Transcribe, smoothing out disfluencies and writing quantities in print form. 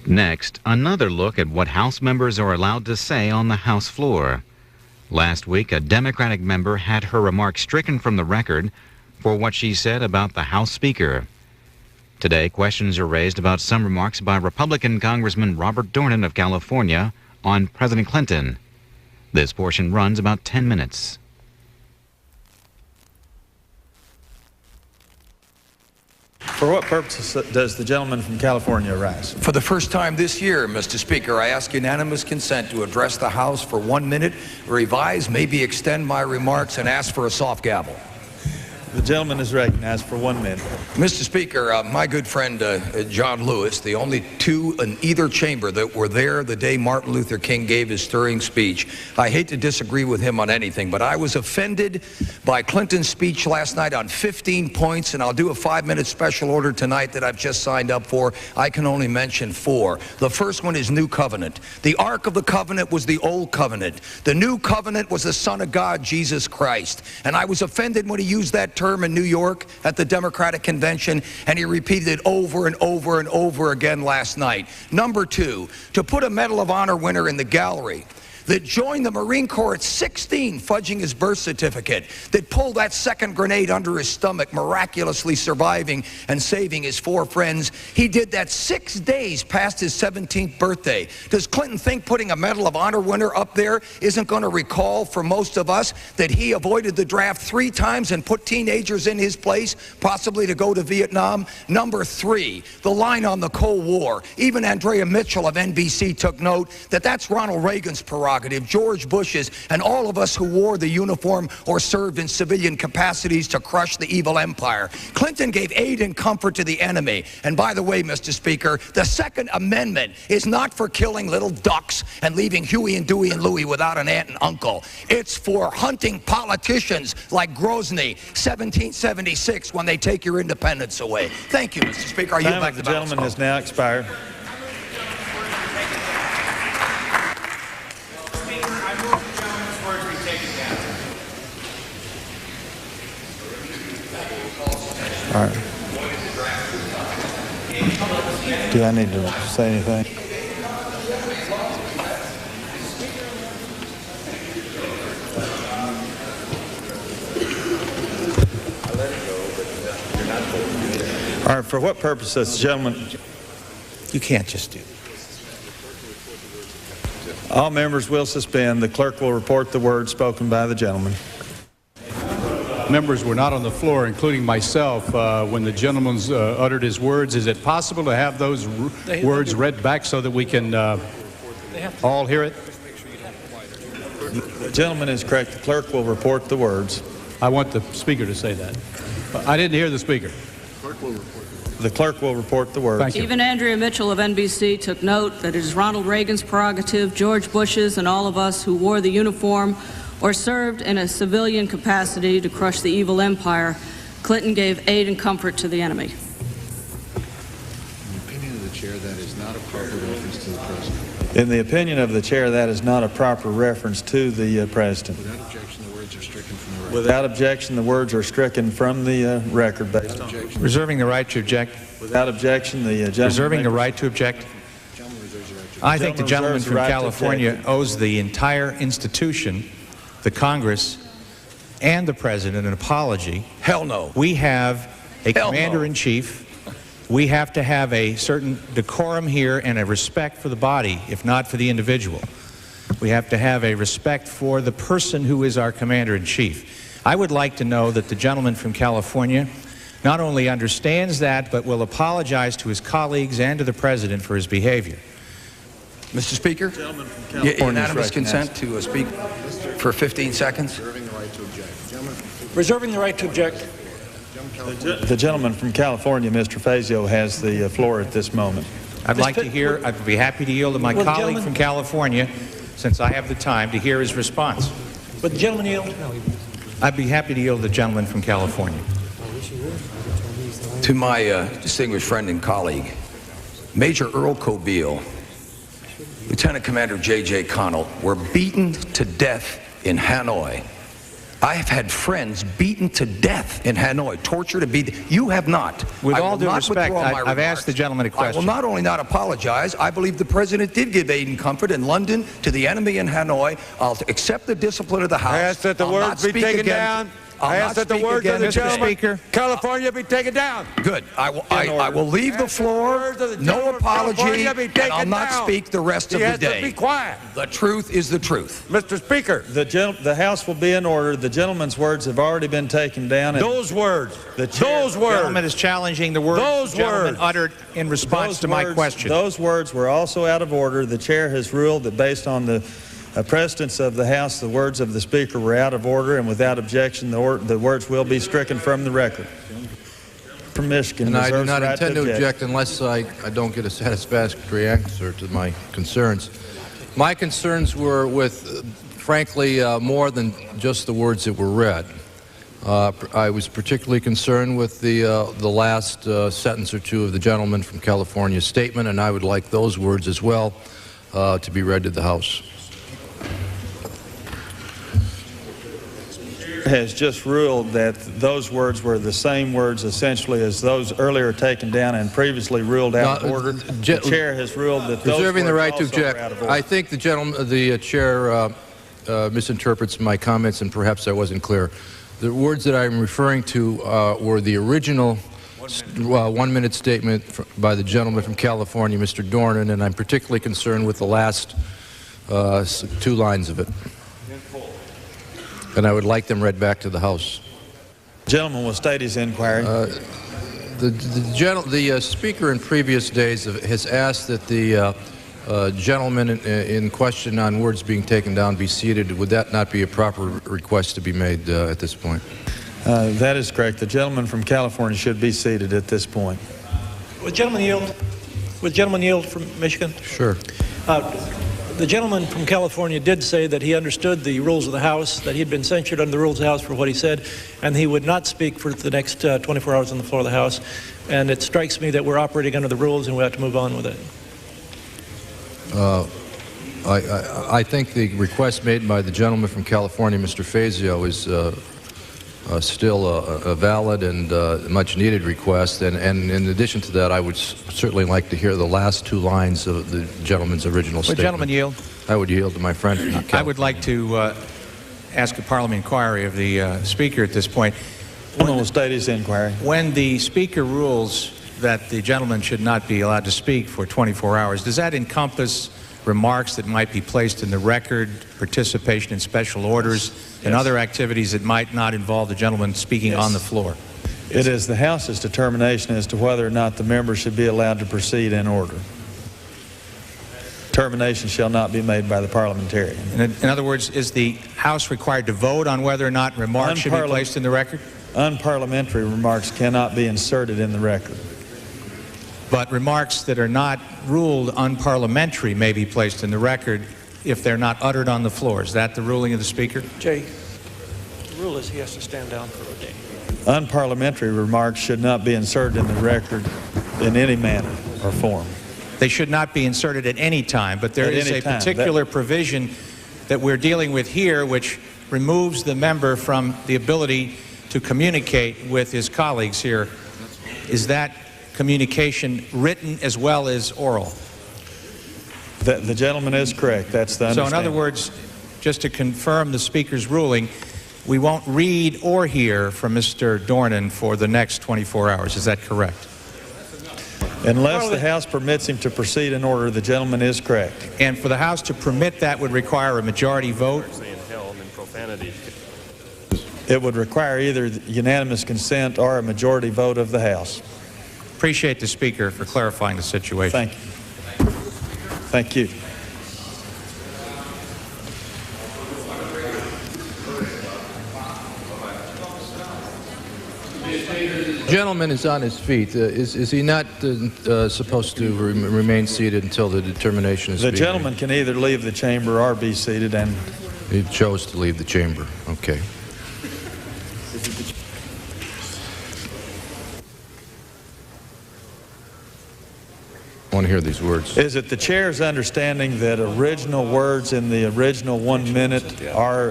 Next, another look at what House members are allowed to say on the House floor. Last week, a Democratic member had her remarks stricken from the record for what she said about the House Speaker. Today, questions are raised about some remarks by Republican Congressman Robert Dornan of California on President Clinton. This portion runs about 10 minutes. For what purpose does the gentleman from California arise? For the first time this year, Mr. Speaker, I ask unanimous consent to address the House for 1 minute, revise, maybe extend my remarks, and ask for a soft gavel. The gentleman is recognized for 1 minute. Mr. Speaker, my good friend John Lewis, the only two in either chamber that were there the day Martin Luther King gave his stirring speech. I hate to disagree with him on anything, but I was offended by Clinton's speech last night on 15 points, and I'll do a 5-minute special order tonight that I've just signed up for. I can only mention 4. The first one is New Covenant. The Ark of the Covenant was the Old Covenant. The New Covenant was the Son of God, Jesus Christ. And I was offended when he used that term in New York at the Democratic Convention, and he repeated it over and over and over again last night. Number 2, to put a Medal of Honor winner in the gallery that joined the Marine Corps at 16, fudging his birth certificate, that pulled that second grenade under his stomach, miraculously surviving and saving his 4 friends. He did that 6 days past his 17th birthday. Does Clinton think putting a Medal of Honor winner up there isn't going to recall for most of us that he avoided the draft 3 times and put teenagers in his place, possibly to go to Vietnam? Number 3, the line on the Cold War. Even Andrea Mitchell of NBC took note that that's Ronald Reagan's prerogative, George Bush's, and all of us who wore the uniform or served in civilian capacities to crush the evil empire. Clinton gave aid and comfort to the enemy. And by the way, Mr. Speaker, the Second Amendment is not for killing little ducks and leaving Huey and Dewey and Louie without an aunt and uncle. It's for hunting politicians like Grozny, 1776, when they take your independence away. Thank you, Mr. Speaker. Are you back to the gentleman has now expired. All right. Do I need to say anything? All right, for what purpose does the gentleman... You can't just do that. All members will suspend. The clerk will report the words spoken by the gentleman. Members were not on the floor, including myself, when the gentleman uttered his words. Is it possible to have those words read back so that we can all hear it? The gentleman is correct. The clerk will report the words. I want the speaker to say that. I didn't hear the speaker. The clerk will report the words. Thank you. Even Andrea Mitchell of NBC took note that it is Ronald Reagan's prerogative, George Bush's, and all of us who wore the uniform or served in a civilian capacity to crush the evil empire. Clinton gave aid and comfort to the enemy. In the opinion of the chair, that is not a proper reference to the president. In the opinion of the chair, that is not a proper reference to the president. Without objection, the words are stricken from the record. Without objection, the words are stricken from the record. Based on. Reserving the right to object. Without objection, the gentleman... Reserving the right to object. I think the gentleman from California owes the entire institution, the Congress, and the President an apology. Hell no. We have a commander-in-chief. We have to have a certain decorum here and a respect for the body, if not for the individual. We have to have a respect for the person who is our commander-in-chief. I would like to know that the gentleman from California not only understands that, but will apologize to his colleagues and to the President for his behavior. Mr. Speaker, unanimous consent to speak for 15 seconds. Reserving the right to object. The gentleman from California, Mr. Fazio, has the floor at this moment. I'd like to hear, I'd be happy to yield to my colleague from California, since I have the time, to hear his response. Would the gentleman yield? I'd be happy to yield to the gentleman from California. To my distinguished friend and colleague, Major Earl Cobile, Lieutenant Commander J.J. Connell were beaten to death in Hanoi I have had friends beaten to death in Hanoi, tortured and beaten. You have not. With I all will due not respect, withdraw my I've remarks. asked the gentleman a question. I will not only not apologize, I believe the president did give aid and comfort in London to the enemy in Hanoi. I'll accept the discipline of the House. I ask that the words be taken down. I ask that the words of the gentleman, California, be taken down. Good. I will leave the floor. No apology. And I'll not speak the rest of the day. Be quiet. The truth is the truth. Mr. Speaker. The House will be in order. The gentleman's words have already been taken down. And those words. Those words. The gentleman is challenging the words those the gentleman words uttered in response to my question. Those words were also out of order. The chair has ruled that based on the precedence of the House, the words of the Speaker were out of order, and without objection, the words will be stricken from the record. From Michigan, and I do not right intend to object unless I don't get a satisfactory answer to my concerns. My concerns were with, frankly, more than just the words that were read. I was particularly concerned with the last sentence or two of the gentleman from California's statement, and I would like those words as well to be read to the House. Has just ruled that those words were the same words essentially as those earlier taken down and previously ruled out of order. The chair has ruled that those reserving the right to also object. were out of order. I think the chair misinterprets my comments, and perhaps I wasn't clear. The words that I'm referring to were the original one-minute statement by the gentleman from California, Mr. Dornan, and I'm particularly concerned with the last 2 lines of it. And I would like them read back to the House. The gentleman will state his inquiry. The Speaker in previous days has asked that the gentleman in question on words being taken down be seated. Would that not be a proper request to be made at this point? That is correct. The gentleman from California should be seated at this point. Would the gentleman yield? Would the gentleman yield from Michigan? Sure. The gentleman from California did say that he understood the rules of the House, that he had been censured under the rules of the House for what he said, and he would not speak for the next 24 hours on the floor of the House. And it strikes me that we're operating under the rules and we have to move on with it. I think the request made by the gentleman from California, Mr. Fazio, is still a valid and much needed request, and in addition to that, I would certainly like to hear the last 2 lines of the gentleman's original statement. Would the gentleman yield? I would yield to my friend from California. I would like to ask a parliament inquiry of the Speaker at this point. The gentleman will state his inquiry. When the Speaker rules that the gentleman should not be allowed to speak for 24 hours, does that encompass remarks that might be placed in the record, participation in special orders, and other activities that might not involve the gentleman speaking on the floor? It is the House's determination as to whether or not the member should be allowed to proceed in order. Determination shall not be made by the parliamentarian. In other words, is the House required to vote on whether or not remarks should be placed in the record? Unparliamentary remarks cannot be inserted in the record. But remarks that are not ruled unparliamentary may be placed in the record if they're not uttered on the floor. Is that the ruling of the Speaker? Jay, the rule is he has to stand down for a day. Unparliamentary remarks should not be inserted in the record in any manner or form. They should not be inserted at any time, but there is a particular provision that we're dealing with here which removes the member from the ability to communicate with his colleagues here. Is that communication written as well as oral? The gentleman is correct. That's the understanding. So in other words, just to confirm the Speaker's ruling, we won't read or hear from Mr. Dornan for the next 24 hours. Is that correct? Unless the House permits him to proceed in order, the gentleman is correct. And for the House to permit that would require a majority vote? It would require either unanimous consent or a majority vote of the House. Appreciate the Speaker for clarifying the situation. Thank you. Thank you. The gentleman is on his feet. Is he not supposed to remain seated until the determination is made? The gentleman can either leave the chamber or be seated, and he chose to leave the chamber. Okay. I want to hear these words. Is it the chair's understanding that original words in the original 1 minute are